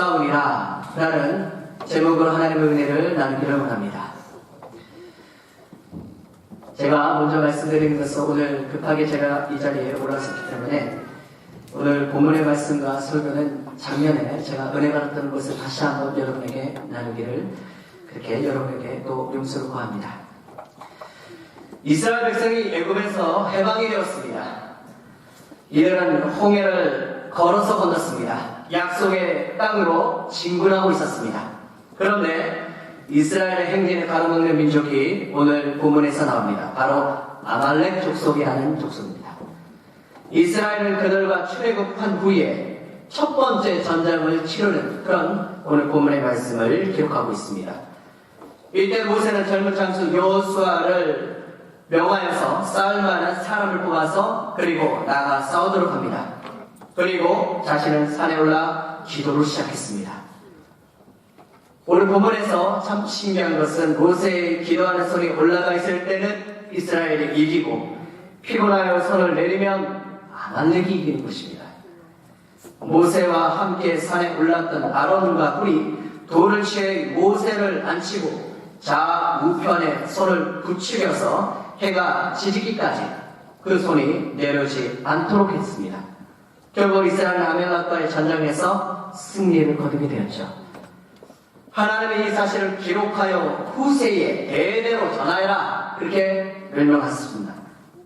싸우리라 라는 제목으로 하나님의 은혜를 나누기를 원합니다. 제가 먼저 말씀드린 것은 오늘 급하게 제가 이 자리에 올라왔기 때문에 오늘 본문의 말씀과 설교는 작년에 제가 은혜 받았던 것을 다시 한번 여러분에게 나누기를 그렇게 여러분에게 또 용서를 구합니다. 이스라엘 백성이 애굽에서 해방이 되었습니다. 이들은 홍해를 걸어서 건넜습니다. 약속의 땅으로 진군하고 있었습니다. 그런데 이스라엘의 행진에 가로막는 민족이 오늘 본문에서 나옵니다. 바로 아말렉 족속이라는 족속입니다. 이스라엘은 그들과 출애굽한 후에 첫 번째 전쟁을 치르는 그런 오늘 본문의 말씀을 기록하고 있습니다. 이때 모세는 젊은 장수 여호수아를 명하여서 싸울 만한 사람을 뽑아서 그리고 나가 싸우도록 합니다. 그리고 자신은 산에 올라 기도를 시작했습니다. 오늘 본문에서 참 신기한 것은 모세의 기도하는 손이 올라가 있을 때는 이스라엘이 이기고 피곤하여 손을 내리면 아말렉이 이기는 것입니다. 모세와 함께 산에 올랐던 아론과 훌이 돌을 취해 모세를 앉히고 좌우편에 손을 부추겨서 해가 지지기까지 그 손이 내려지 않도록 했습니다. 결국 이스라엘은 아말렉과의 전쟁에서 승리를 거두게 되었죠. 하나님의 이 사실을 기록하여 후세에 대대로 전하여라 그렇게 명령하셨습니다.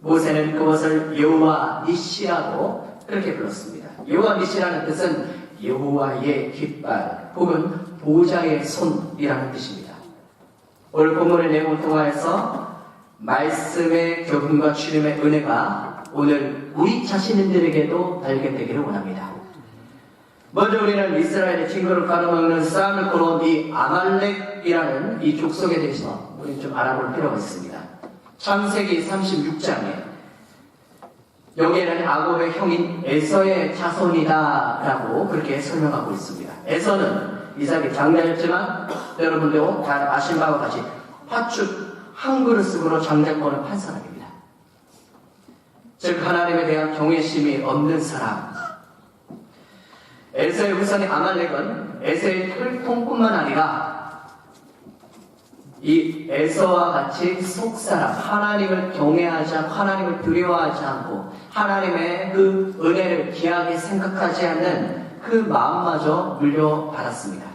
모세는 그것을 여호와 니시라고 그렇게 불렀습니다. 여호와 니시라는 뜻은 여호와의 깃발 혹은 보좌의 손이라는 뜻입니다. 오늘 본문의 내용을 통하여서 말씀의 교훈과 주님의 은혜가 오늘 우리 자신들에게도 발견되기를 원합니다. 먼저 우리는 이스라엘의 진거를 가로막는 싸움을 걸어온 이 아말렉이라는 이 족속에 대해서 우리는 좀 알아볼 필요가 있습니다. 창세기 36장에 여기에는 야곱의 형인 에서의 자손이다 라고 그렇게 설명하고 있습니다. 에서는 이삭의 장자였지만 여러분도 잘 아신 바와 같이 팥죽 한 그릇으로 장자권을 판 사람입니다. 즉 하나님에 대한 경외심이 없는 사람. 에서의 후손인 아말렉은 에서의 혈통뿐만 아니라 이 에서와 같이 속사람, 하나님을 경외하지 않고 하나님을 두려워하지 않고 하나님의 그 은혜를 귀하게 생각하지 않는 그 마음마저 물려받았습니다.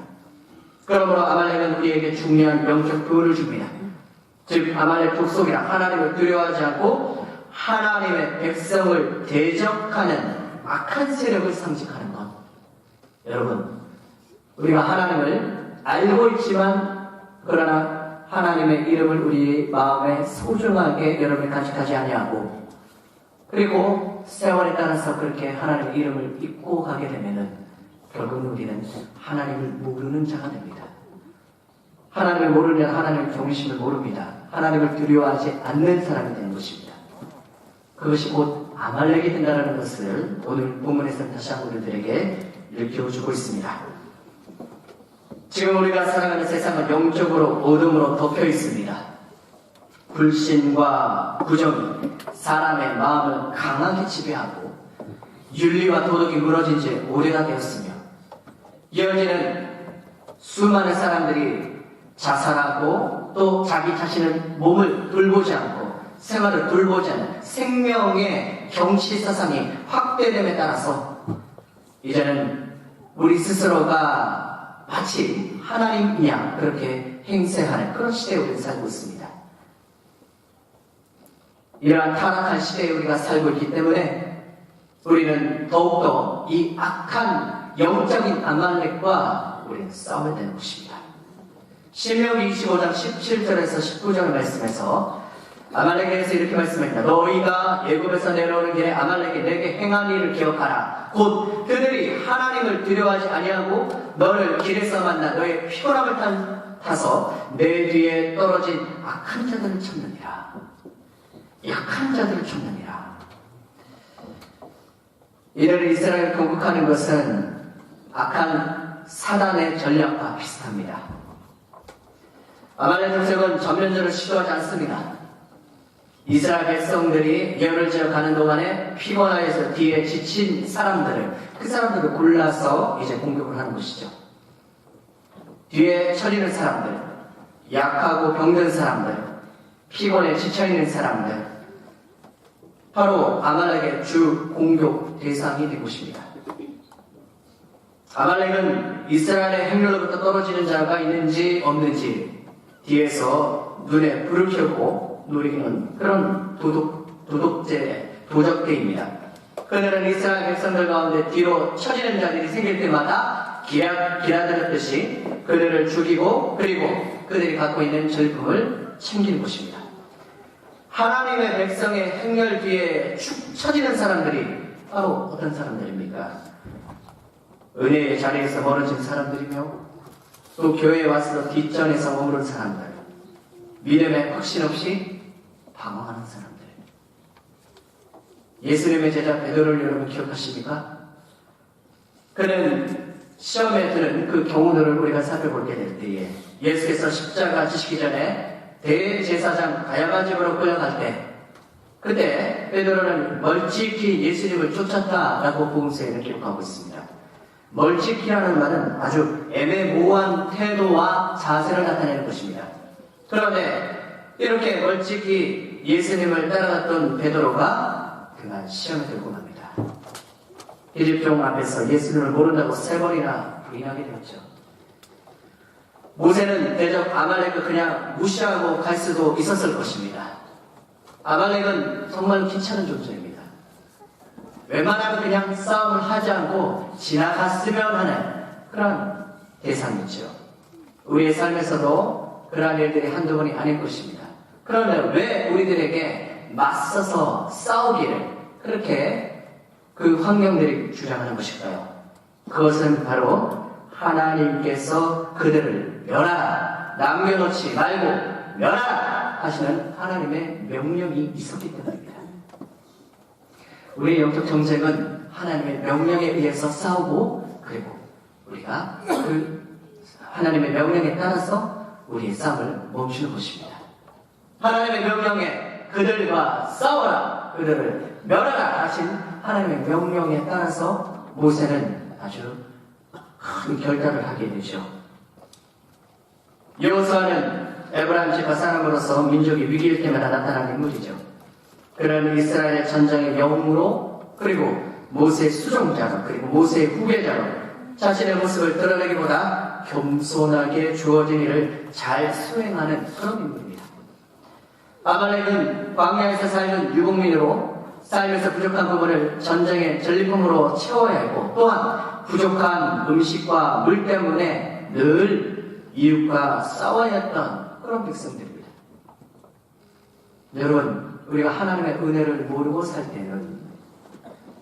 그러므로 아말렉은 우리에게 중요한 영적 교훈을 줍니다. 즉 아말렉 족속이라 하나님을 두려워하지 않고 하나님의 백성을 대적하는 악한 세력을 상징하는 것. 여러분, 우리가 하나님을 알고 있지만 그러나 하나님의 이름을 우리 마음에 소중하게 여러분이 간직하지 아니하고 그리고 세월에 따라서 그렇게 하나님의 이름을 잊고 가게 되면은 결국은 우리는 하나님을 모르는 자가 됩니다. 하나님을 모르면 하나님의 경외심을 모릅니다. 하나님을 두려워하지 않는 사람이 되는 것입니다. 그것이 곧 아말렉이 된다는 것을 오늘 본문에서 다시 한번 우리들에게 일깨워주고 있습니다. 지금 우리가 살아가는 세상은 영적으로 어둠으로 덮여 있습니다. 불신과 부정이 사람의 마음을 강하게 지배하고 윤리와 도덕이 무너진 지 오래가 되었으며 이어지는 수많은 사람들이 자살하고 또 자기 자신의 몸을 돌보지 않고 생활을 돌보지 않는 생명의 경치 사상이 확대됨에 따라서 이제는 우리 스스로가 마치 하나님이냐 그렇게 행세하는 그런 시대에 우리는 살고 있습니다. 이러한 타락한 시대에 우리가 살고 있기 때문에 우리는 더욱더 이 악한 영적인 아말렉과 우리는 싸워야 되는 것입니다. 신명기 25장 17절에서 19절 말씀에서 아말렉에 대해서 이렇게 말씀합니다. 너희가 애굽에서 내려오는 길에 아말렉이 내게 행한 일을 기억하라. 곧 그들이 하나님을 두려워하지 아니하고 너를 길에서 만나 너의 피곤함을 타서 내 뒤에 떨어진 악한 자들을 찾느니라. 약한 자들을 찾느니라. 이들을 이스라엘을 공격하는 것은 악한 사단의 전략과 비슷합니다. 아말렉 족속은 전면전을 시도하지 않습니다. 이스라엘 백성들이 예언을 지어 가는 동안에 피곤하여서 뒤에 지친 사람들을 그 사람들을 골라서 이제 공격을 하는 것이죠. 뒤에 처지는 사람들, 약하고 병든 사람들, 피곤에 지쳐있는 사람들, 바로 아말렉의 주 공격 대상이 된 것입니다. 아말렉은 이스라엘의 행렬로부터 떨어지는 자가 있는지 없는지 뒤에서 눈에 불을 켜고 노리는 그런 도적대입니다. 그들은 이스라엘 백성들 가운데 뒤로 처지는 자들이 생길 때마다 기라들었듯이 그들을 죽이고 그리고 그들이 갖고 있는 절품을 챙기는 것입니다. 하나님의 백성의 행렬 뒤에 축 처지는 사람들이 바로 어떤 사람들입니까? 은혜의 자리에서 멀어진 사람들이며 또 교회에 와서 뒷전에서 머무른 사람들, 믿음의 확신 없이 방황하는 사람들. 예수님의 제자 베드로를 여러분 기억하십니까? 그는 시험에 드는 그 경우들을 우리가 살펴보게 될 때에 예수께서 십자가 지시기 전에 대제사장 가야바 집으로 끌려갈 때 그때 베드로는 멀찍이 예수님을 쫓았다라고 복음서에는 기록하고 있습니다. 멀찍이라는 말은 아주 애매모호한 태도와 자세를 나타내는 것입니다. 그런데 이렇게 멀찍이 예수님을 따라갔던 베드로가 그날 시험에 들고 맙니다. 이집종 앞에서 예수님을 모른다고 3번이나 부인하게 되었죠. 모세는 대적 아말렉을 그냥 무시하고 갈 수도 있었을 것입니다. 아말렉은 정말 귀찮은 존재입니다. 웬만하면 그냥 싸움을 하지 않고 지나갔으면 하는 그런 대상이죠. 우리의 삶에서도 그러한 일들이 한두 번이 아닐 것입니다. 그런데 왜 우리들에게 맞서서 싸우기를 그렇게 그 환경들이 주장하는 것일까요? 그것은 바로 하나님께서 그들을 멸하라, 남겨놓지 말고 멸하라 하시는 하나님의 명령이 있었기 때문입니다. 우리의 영적 정쟁은 하나님의 명령에 의해서 싸우고 그리고 우리가 그 하나님의 명령에 따라서 우리의 싸움을 멈추는 것입니다. 하나님의 명령에 그들과 싸워라, 그들을 멸하라 하신 하나님의 명령에 따라서 모세는 아주 큰 결단을 하게 되죠. 여호수아는 에브라임 지파 사람으로서 민족이 위기일 때마다 나타나는 인물이죠. 그는 이스라엘의 전장의 영웅으로 그리고 모세의 수종자로 그리고 모세의 후계자로 자신의 모습을 드러내기보다 겸손하게 주어진 일을 잘 수행하는 그런 인물입니다. 아말렉은 광야에서 살는 유목민으로 삶에서 부족한 부분을 전쟁의 전리품으로 채워야 하고 또한 부족한 음식과 물 때문에 늘 이웃과 싸워야 했던 그런 백성들입니다. 여러분, 우리가 하나님의 은혜를 모르고 살 때는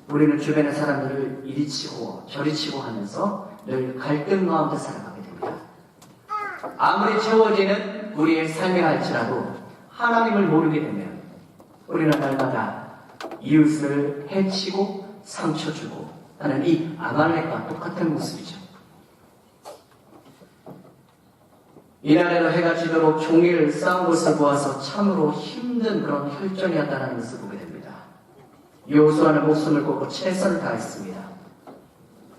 우리는 주변의 사람들을 이리 치고 저리 치고 하면서 늘 갈등 가운데 살아가게 됩니다. 아무리 채워지는 우리의 삶이 할지라도 하나님을 모르게 되면 우리는 날마다 이웃을 해치고 상처 주고 하는 이 아말렉과 똑같은 모습이죠. 이날에도 해가 지도록 종일 싸운 것을 보아서 참으로 힘든 그런 혈전이었다는 것을 보게 됩니다. 여호수아는 목숨을 걸고 최선을 다했습니다.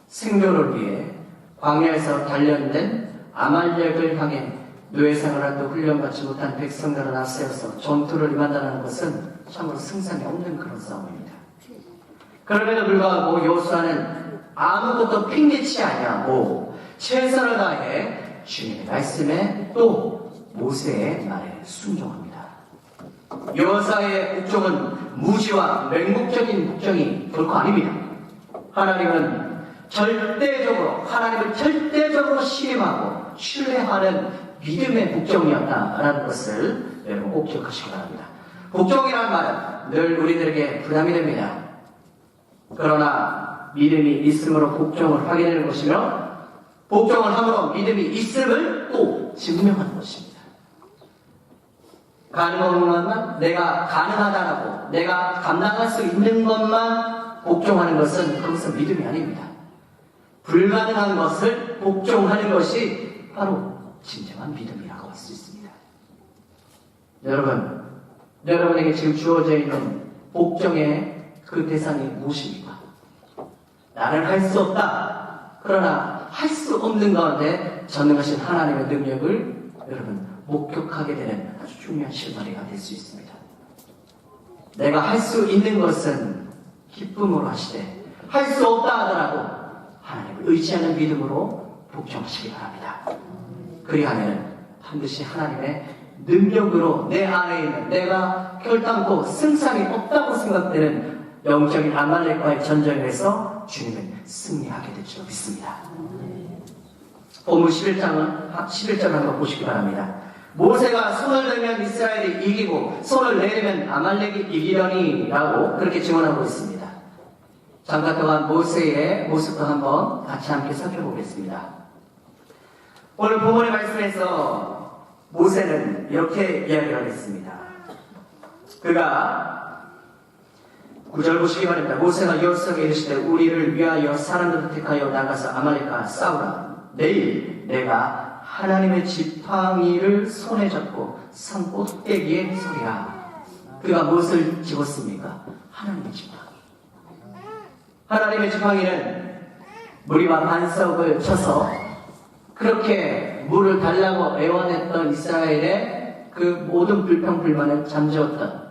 생존을 위해 광야에서 단련된 아말렉을 향해 노예생활도 훈련받지 못한 백성들을 앞세워서 전투를 임한다는 것은 참으로 승산이 없는 그런 싸움입니다. 그럼에도 불구하고 여호수아는 아무것도 핑계치 아니하고 최선을 다해 주님의 말씀에 또 모세의 말에 순종합니다. 여호수아의 국정은 무지와 맹목적인 국정이 결코 아닙니다. 하나님을 절대적으로 신임하고 신뢰하는 믿음의 국정이었다라는 것을 여러분 꼭 기억하시기 바랍니다. 복종이라는 말은 늘 우리들에게 부담이 됩니다. 그러나 믿음이 있음으로 복종을 하게 되는 것이며 복종을 함으로 믿음이 있음을 또 증명하는 것입니다. 가능한 것만 내가 가능하다라고 내가 감당할 수 있는 것만 복종하는 것은 그것은 믿음이 아닙니다. 불가능한 것을 복종하는 것이 바로 진정한 믿음이라고 할 수 있습니다. 여러분에게 지금 주어져 있는 복종의 그 대상이 무엇입니까? 나는 할 수 없다. 그러나 할 수 없는 가운데 전능하신 하나님의 능력을 여러분 목격하게 되는 아주 중요한 실마리가 될 수 있습니다. 내가 할 수 있는 것은 기쁨으로 하시되 할 수 없다 하더라도 하나님을 의지하는 믿음으로 복종하시기 바랍니다. 그리하면 반드시 하나님의 능력으로 내 안에 있는 내가 결단코 승산이 없다고 생각되는 영적인 아말렉과의 전쟁에서 주님은 승리하게 될 줄 믿습니다. 본문 11절을 한번 보시기 바랍니다. 모세가 손을 들면 이스라엘이 이기고 손을 내리면 아말렉이 이기려니 라고 그렇게 증언하고 있습니다. 잠깐 동안 모세의 모습도 한번 같이 함께 살펴보겠습니다. 오늘 본문의 말씀에서 모세는 이렇게 이야기를 하겠습니다. 그가 9절 보시기 바랍니다. 모세가 여호수아에게 이르시되 우리를 위하여 사람들을 택하여 나가서 아말렉과 싸우라. 내일 내가 하나님의 지팡이를 손에 잡고 산 꼭대기에 서리라. 그가 무엇을 집었습니까? 하나님의 지팡이. 하나님의 지팡이는 무리와 반석을 쳐서 그렇게 물을 달라고 애원했던 이스라엘의 그 모든 불평불만을 잠재웠던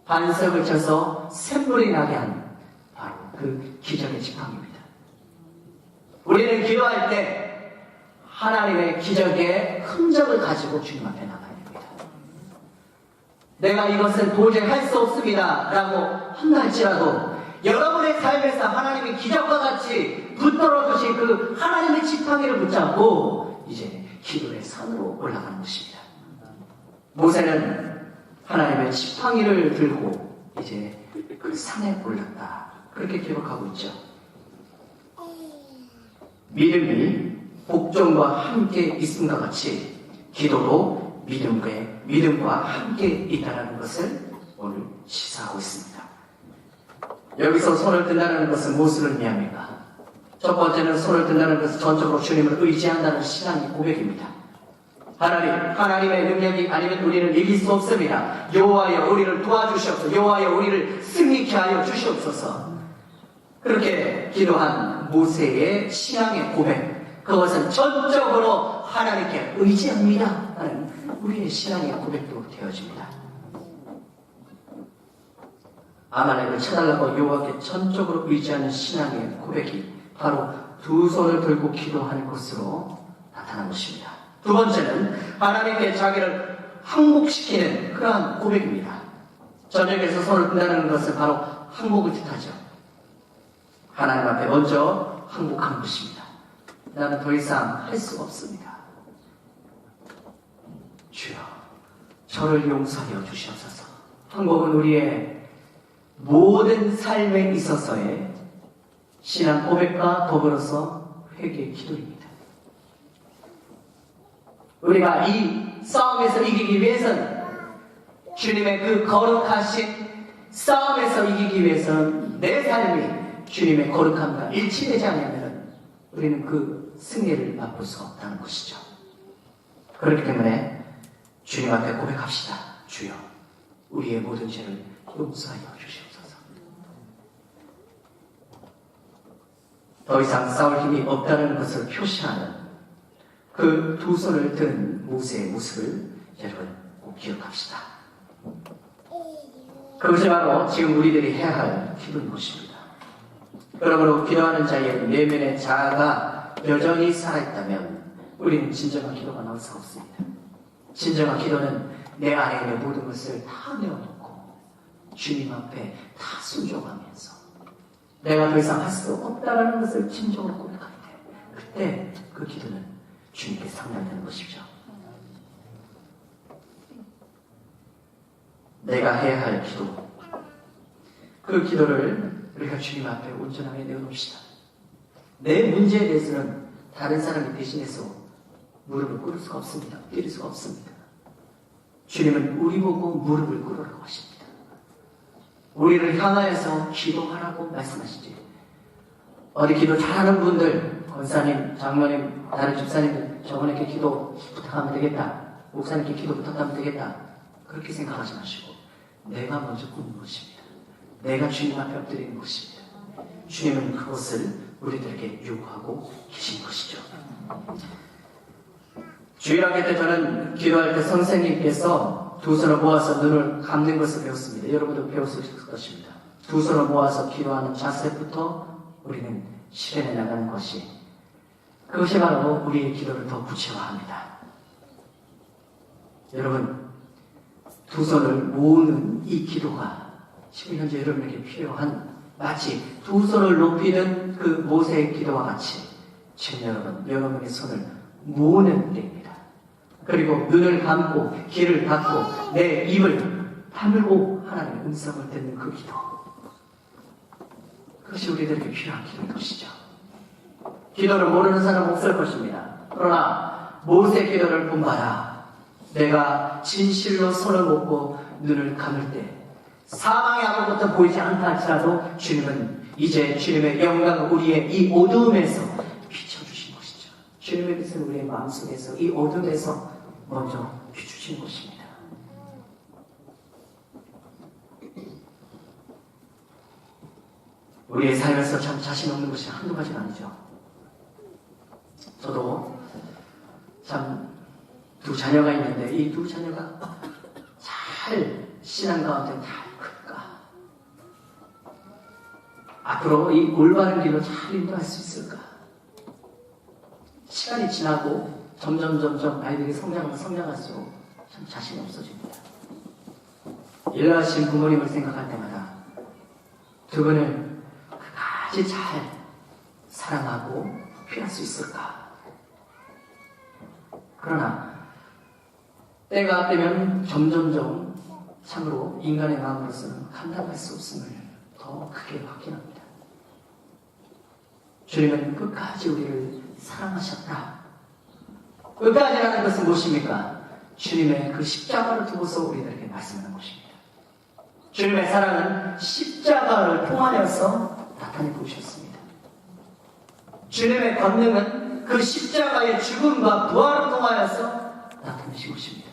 반석을 쳐서 샘물이 나게 한 바로 그 기적의 지팡이입니다. 우리는 기도할 때 하나님의 기적의 흔적을 가지고 주님 앞에 나가야 됩니다. 내가 이것은 도저히 할 수 없습니다 라고 한다 할지라도 여러분의 삶에서 하나님이 기적과 같이 붙들어 주신 그 하나님의 지팡이를 붙잡고 이제 기도의 산으로 올라가는 것입니다. 모세는 하나님의 지팡이를 들고 이제 그 산에 올랐다. 그렇게 기록하고 있죠. 믿음이 복종과 함께 있음과 같이 기도도 믿음과 함께 있다는 것을 오늘 시사하고 있습니다. 여기서 손을 든다는 것은 무엇을 의미합니까? 첫 번째는 손을 든다는 것은 전적으로 주님을 의지한다는 신앙의 고백입니다. 하나님의 능력이 아니면 우리는 이길 수 없습니다. 여호와여 우리를 도와주시옵소서. 여호와여 우리를 승리케 하여 주시옵소서. 그렇게 기도한 모세의 신앙의 고백, 그것은 전적으로 하나님께 의지합니다 하는 우리의 신앙의 고백도 되어집니다. 아말렉을 쳐달라고 여호와께 전적으로 의지하는 신앙의 고백이 바로 두 손을 들고 기도하는 것으로 나타난 것입니다. 두 번째는 하나님께 자기를 항복시키는 그러한 고백입니다. 저녁에서 손을 든다는 것은 바로 항복을 뜻하죠. 하나님 앞에 먼저 항복하는 것입니다. 나는 더 이상 할 수가 없습니다. 주여, 저를 용서하여 주시옵소서. 항복은 우리의 모든 삶에 있어서의 신앙 고백과 더불어서 회개의 기도입니다. 우리가 이 싸움에서 이기기 위해서는 주님의 그 거룩하신 싸움에서 이기기 위해서는 내 삶이 주님의 거룩함과 일치되지 않으면 우리는 그 승리를 맛볼 수 없다는 것이죠. 그렇기 때문에 주님 앞에 고백합시다. 주여, 우리의 모든 죄를 용서하여 주시옵소서. 더 이상 싸울 힘이 없다는 것을 표시하는 그 두 손을 든 모세의 모습을 여러분 꼭 기억합시다. 그것이 바로 지금 우리들이 해야 할 기도인 것입니다. 그러므로 기도하는 자의 내면의 자아가 여전히 살아있다면 우리는 진정한 기도가 나올 수 없습니다. 진정한 기도는 내 안에 있는 모든 것을 다 내어놓고 주님 앞에 다 순종하면서 내가 더 이상 할 수 없다는 것을 진정으로 고백할 때 그때 그 기도는 주님께 상달되는 것이죠. 내가 해야 할 기도, 그 기도를 우리가 주님 앞에 온전하게 내어놓읍시다. 내 문제에 대해서는 다른 사람이 대신해서 무릎을 꿇을 수가 없습니다. 때릴 수가 없습니다. 주님은 우리 보고 무릎을 꿇으라고 하십니다. 우리를 향하여서 기도하라고 말씀하시지. 어디 기도 잘하는 분들, 권사님, 장로님, 다른 집사님들 저분에게 기도 부탁하면 되겠다. 목사님께 기도 부탁하면 되겠다. 그렇게 생각하지 마시고 내가 먼저 꿇는 것입니다. 내가 주님 앞에 엎드리는 것입니다. 주님은 그것을 우리들에게 요구하고 계신 것이죠. 주일학교 때 저는 기도할 때 선생님께서 두 손을 모아서 눈을 감는 것을 배웠습니다. 여러분도 배우실 것입니다. 두 손을 모아서 기도하는 자세부터 우리는 실현해 나가는 것이, 그것이 바로 우리의 기도를 더 구체화합니다. 여러분, 두 손을 모으는 이 기도가 지금 현재 여러분에게 필요한, 마치 두 손을 높이는 그 모세의 기도와 같이 지금 여러분의 손을 모으는 때입니다. 그리고 눈을 감고 귀를 닫고 내 입을 다물고 하나님의 음성을 듣는 그 기도, 그것이 우리들에게 필요한 기도인 것이죠. 기도를 모르는 사람은 없을 것입니다. 그러나 모세의 기도를 본받아 내가 진실로 손을 놓고 눈을 감을 때 사방에 아무것도 보이지 않다 할지라도 주님은 이제 주님의 영광을 우리의 이 어두움에서 비춰주신 것이죠. 주님의 빛은 우리의 마음속에서 이 어둠에서 먼저 비추신 것입니다. 우리의 삶에서 참 자신 없는 것이 한두 가지가 아니죠. 저도 참 두 자녀가 있는데 이 두 자녀가 잘 신앙 가운데 잘 클까? 앞으로 이 올바른 길로 잘 인도할 수 있을까? 시간이 지나고 점점 아이들이 성장할수록 참 자신이 없어집니다. 일하신 부모님을 생각할 때마다 두 분을 끝까지 잘 사랑하고 피할 수 있을까? 그러나 때가 되면 점점 참으로 인간의 마음으로서는 감당할 수 없음을 더 크게 확인합니다. 주님은 끝까지 우리를 사랑하셨다. 끝까지라는 것은 무엇입니까? 주님의 그 십자가를 두고서 우리들에게 말씀하는 것입니다. 주님의 사랑은 십자가를 통하여서 나타내 보셨습니다. 주님의 권능은 그 십자가의 죽음과 부활을 통하여서 나타내신 것입니다.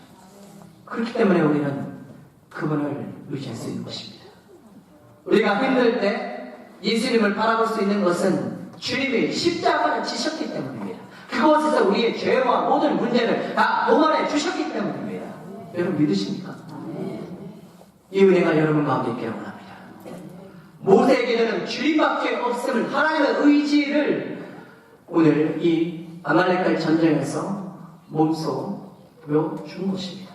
그렇기 때문에 우리는 그분을 의지할 수 있는 것입니다. 우리가 힘들 때 예수님을 바라볼 수 있는 것은 주님이 십자가를 지셨기 때문입니다. 그곳에서 우리의 죄와 모든 문제를 다 도말해 주셨기 때문입니다. 여러분 믿으십니까? 이 은혜가 여러분 가운데 있기를 원합니다. 모세의 기도는 주님밖에 없음을, 하나님의 의지를 오늘 이 아말렉과의 전쟁에서 몸소 보여준 것입니다.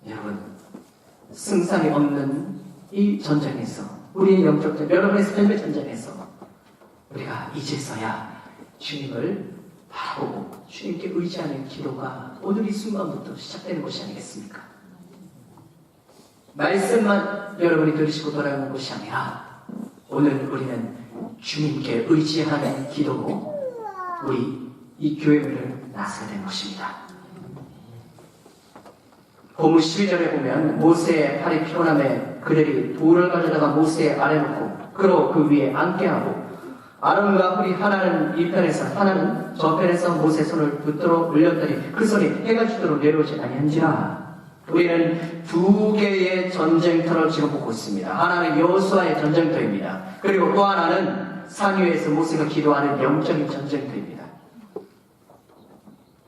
여러분, 승산이 없는 이 전쟁에서, 우리의 영적 전쟁, 여러분의 삶의 전쟁에서 우리가 이제서야 주님을 바라보고 주님께 의지하는 기도가 오늘 이 순간부터 시작되는 것이 아니겠습니까? 말씀만 여러분이 들으시고 돌아오는 것이 아니라 오늘 우리는 주님께 의지하는 기도로 우리 이 교회를 나서야 되는 것입니다. 본문 12절에 보면 모세의 팔이 피곤함에 그들이 돌을 가져다가 모세의 아래 놓고 그로 그 위에 앉게 하고 아론과 홀이 하나는 이 편에서 하나는 저 편에서 모세 손을 붙들어 올렸더니 그 손이 해가 지도록 내려오지 아니한지라. 우리는 두 개의 전쟁터를 지금 보고 있습니다. 하나는 여호수아의 전쟁터입니다. 그리고 또 하나는 산 위에서 모세가 기도하는 영적인 전쟁터입니다.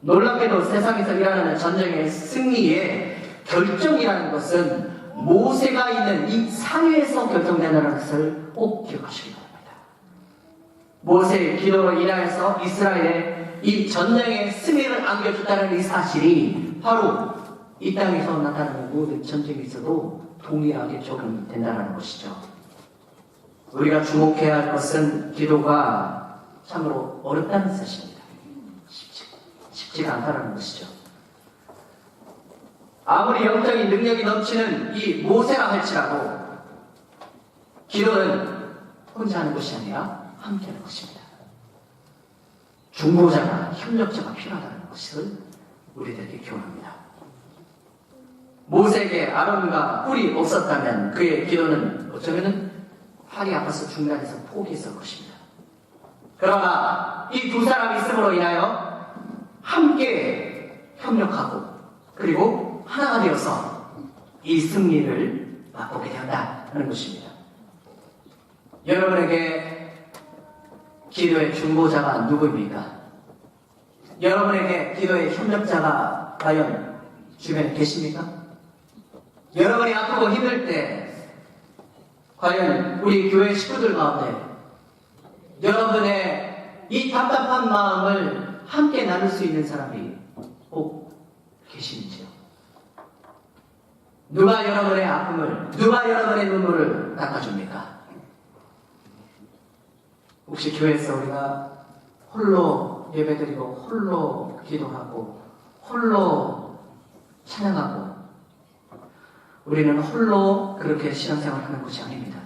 놀랍게도 세상에서 일어나는 전쟁의 승리의 결정이라는 것은 모세가 있는 이 산 위에서 결정된다는 것을 꼭 기억하시기 바랍니다. 모세의 기도로 인하여서 이스라엘의 이 전쟁의 승리를 안겨줬다는 이 사실이 바로 이 땅에서 나타나는 모든 전쟁에서도 동일하게 적용된다는 것이죠. 우리가 주목해야 할 것은 기도가 참으로 어렵다는 사실입니다. 쉽지가 않다는 것이죠. 아무리 영적인 능력이 넘치는 이 모세라 할지라도 기도는 혼자 하는 것이 아니라 함께 하는 것입니다. 중보자가, 협력자가 필요하다는 것을 우리들에게 교훈합니다. 모세에게 아론과 뿔이 없었다면 그의 기도는 어쩌면 팔이 아파서 중단해서 포기했을 것입니다. 그러나 이 두 사람이 있음으로 인하여 함께 협력하고 그리고 하나가 되어서 이 승리를 맛보게 되었다는 것입니다. 여러분에게 기도의 중보자가 누구입니까? 여러분에게 기도의 협력자가 과연 주변에 계십니까? 여러분이 아프고 힘들 때 과연 우리 교회 식구들 가운데 여러분의 이 답답한 마음을 함께 나눌 수 있는 사람이 꼭 계시는지요? 누가 여러분의 아픔을, 누가 여러분의 눈물을 닦아줍니까? 혹시 교회에서 우리가 홀로 예배드리고 홀로 기도하고 홀로 찬양하고 우리는 홀로 그렇게 신앙생활을 하는 것이 아닙니다.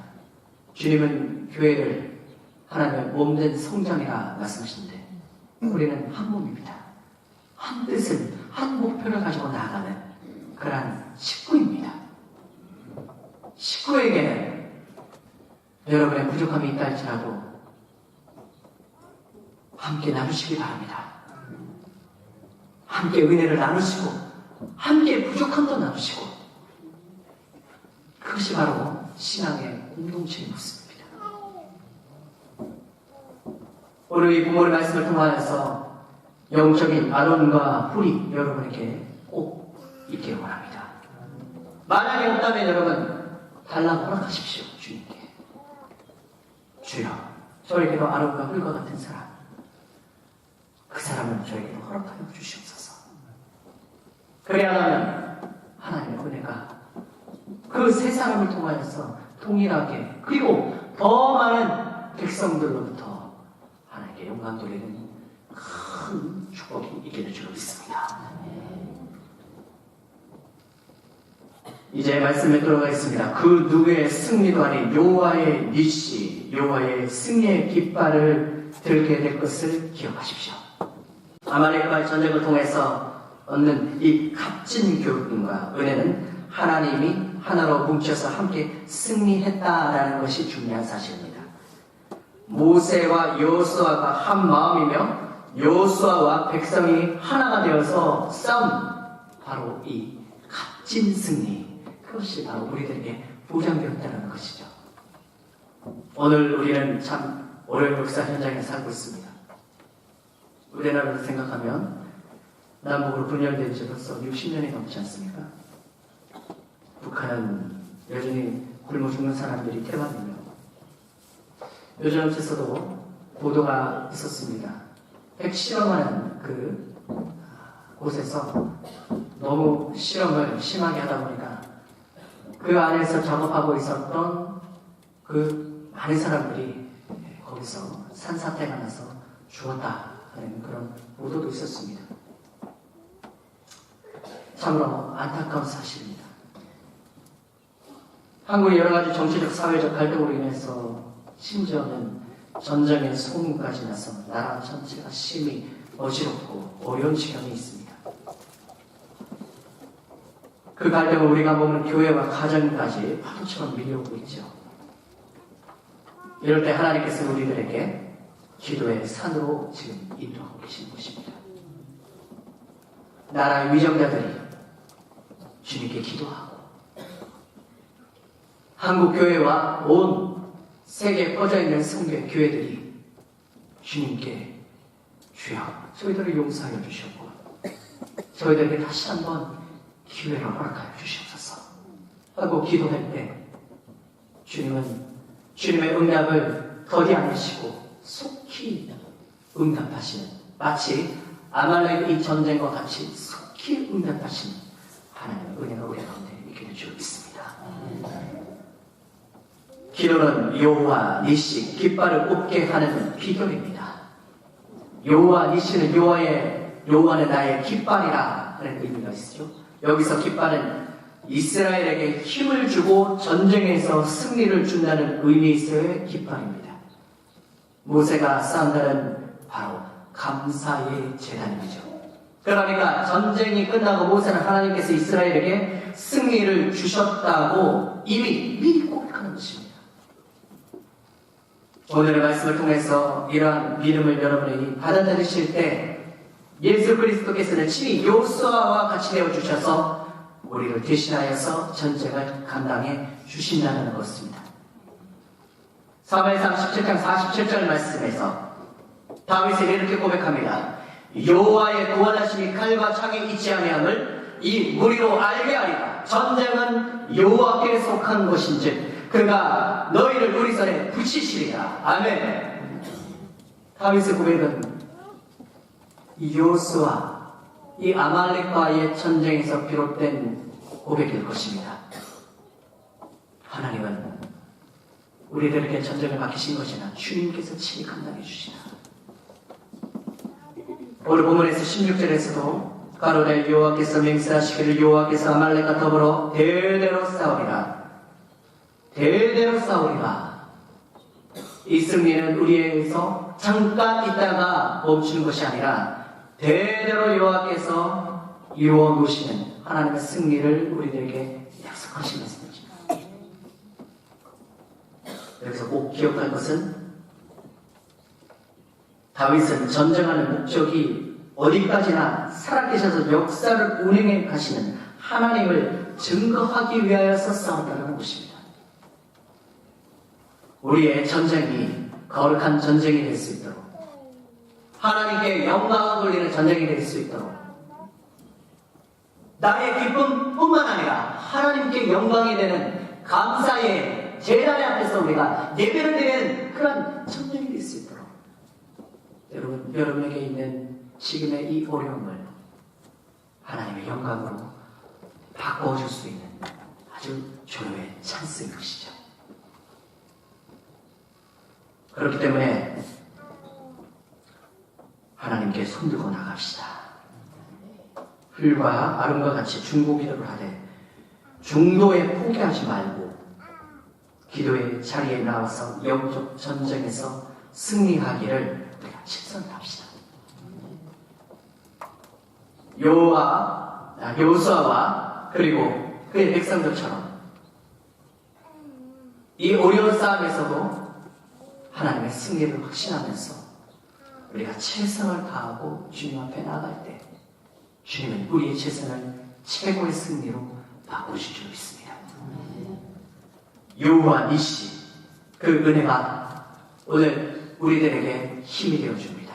주님은 교회를 하나님의 몸된 성장이라 말씀하시는데 우리는 한 몸입니다. 한 뜻을, 한 목표를 가지고 나아가는 그러한 식구입니다. 식구에게는 여러분의 부족함이 있다 할지라도 함께 나누시기 바랍니다. 함께 은혜를 나누시고 함께 부족함도 나누시고 그것이 바로 신앙의 공동체의 모습입니다. 오늘 이 부모의 말씀을 통하여서 영적인 아론과 훌이 여러분에게 꼭 있기를 원합니다. 만약에 없다면 여러분 달라고 허락하십시오. 주님께. 주여, 저에게도 아론과 훌과 같은 사람, 그 사람을 저에게도 허락하여 주시옵소서. 그래야하면 하나님의 은혜가 그 세 사람을 통하여서 동일하게 그리고 더 많은 백성들로부터 하나님께 영광 돌리는 큰 축복이 있게 될 줄 믿습니다. 이제 말씀에 들어가겠습니다. 그 누구의 승리도 아닌 여호와의 니시, 여호와의 승리의 깃발을 들게 될 것을 기억하십시오. 아말렉과의 전쟁을 통해서 얻는 이 값진 교훈과 은혜는 하나님이 하나로 뭉쳐서 함께 승리했다라는 것이 중요한 사실입니다. 모세와 여호수아가 한 마음이며 여호수아와 백성이 하나가 되어서 싸운 바로 이 값진 승리, 그것이 바로 우리들에게 보장되었다는 것이죠. 오늘 우리는 참 어려운 역사 현장에 살고 있습니다. 우리나라를 생각하면 남북으로 분열된 지 벌써 60년이 넘지 않습니까? 북한은 여전히 굶어 죽는 사람들이 태반이며 요즘에서도 보도가 있었습니다. 핵실험하는 그 곳에서 너무 실험을 심하게 하다 보니까 그 안에서 작업하고 있었던 그 많은 사람들이 거기서 산사태가 나서 죽었다 하는 그런 보도도 있었습니다. 참으로 안타까운 사실입니다. 한국의 여러 가지 정치적, 사회적 갈등으로 인해서 심지어는 전쟁의 소문까지 나서 나라 전체가 심히 어지럽고 어려운 시간이 있습니다. 그 갈등을 우리가 보면 교회와 가정까지 파도처럼 밀려오고 있죠. 이럴 때 하나님께서 우리들에게 기도의 산으로 지금 인도하고 계신 것입니다. 나라의 위정자들이 주님께 기도하고 한국 교회와 온 세계에 퍼져있는 성교회 교회들이 주님께 주여 저희들을 용서하여 주시옵고 저희들에게 다시 한번 기회를 허락하여 주시옵소서 하고 기도할 때 주님은 주님의 응답을 더디 않으시고 속히 응답하시는, 마치 아말렉 이 전쟁과 같이 속히 응답하시는 하나님의 은혜가 우리 가운데 있게 될 줄 믿습니다. 기도는 여호와 니시, 깃발을 꽂게 하는 비결입니다. 여호와 니시는 여호와는 나의 깃발이라 하는 의미가 있죠. 여기서 깃발은 이스라엘에게 힘을 주고 전쟁에서 승리를 준다는 의미에서의 깃발입니다. 모세가 쌓은 날은 바로 감사의 제단이죠. 그러니까 전쟁이 끝나고 모세는 하나님께서 이스라엘에게 승리를 주셨다고 이미 미리 고백하는 것입니다. 오늘의 말씀을 통해서 이러한 믿음을 여러분이 받아들이실 때 예수 그리스도께서는 친히 여호수아와 같이 되어주셔서 우리를 대신하여서 전쟁을 감당해 주신다는 것입니다. 사무엘상 17장 47절 말씀에서 다윗이 이렇게 고백합니다. 여호와의 구원하심이 칼과 창에 있지 아니함을 이 무리로 알게 하리라. 전쟁은 여호와께 속한 것인즉 그가 너희를 우리 손에 붙이시리라. 아멘. 다윗의 고백은 이 요수와 이 아말렉과의 전쟁에서 비롯된 고백일 것입니다. 하나님은 우리들에게 전쟁을 맡기신 것이나 주님께서 친히 감당해 주시나. 오늘 본문에서 16절에서도 가로되 여호와께서 맹세하시기를 여호와께서 아말렉과 더불어 대대로 싸우리라. 대대로 싸우리라. 이 승리는 우리에 의해서 잠깐 있다가 멈추는 것이 아니라 대대로 여호와께서 이루어 놓으시는 하나님의 승리를 우리들에게 약속하신 것입니다. 여기서 꼭 기억할 것은 다윗은 전쟁하는 목적이 어디까지나 살아계셔서 역사를 운행해 가시는 하나님을 증거하기 위하여서 싸운다는 것입니다. 우리의 전쟁이 거룩한 전쟁이 될 수 있도록 하나님께 영광을 돌리는 전쟁이 될 수 있도록 나의 기쁨뿐만 아니라 하나님께 영광이 되는 감사의 제단 앞에서 우리가 예배를 드리는 그런 전쟁이 될 수 있도록 여러분에게 있는 지금의 이 어려움을 하나님의 영광으로 바꿔줄 수 있는 아주 조로의 찬스인 것이죠. 그렇기 때문에 하나님께 손들고 나갑시다. 흘과 아름과 같이 중보기도를 하되 중도에 포기하지 말고 기도의 자리에 나와서 영적 전쟁에서 승리하기를 우리가 실천합시다. 여호수아와 그리고 그의 백성들처럼 이 어려운 싸움에서도 하나님의 승리를 확신하면서 우리가 최선을 다하고 주님 앞에 나아갈 때 주님은 우리의 최선을 최고의 승리로 바꾸실 줄 믿습니다. 여호와 니시 그 은혜가 오늘 우리들에게 힘이 되어줍니다.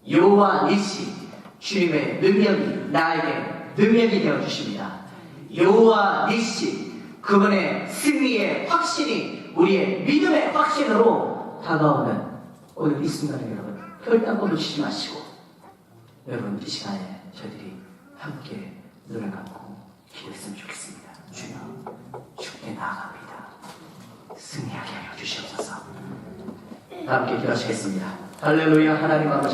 여호와 니시 주님의 능력이 나에게 능력이 되어주십니다. 여호와 니시 그분의 승리의 확신이 우리의 믿음의 확신으로 다가오는 오늘 이 순간에 여러분 결단코 놓치지 마시고 여러분 이 시간에 저희들이 함께 눈을 감고 기도했으면 좋겠습니다. 주여 주께 나아갑니다. 승리하게 하여 주시옵소서. 함께 기도하시겠습니다. 할렐루야. 하나님 아버지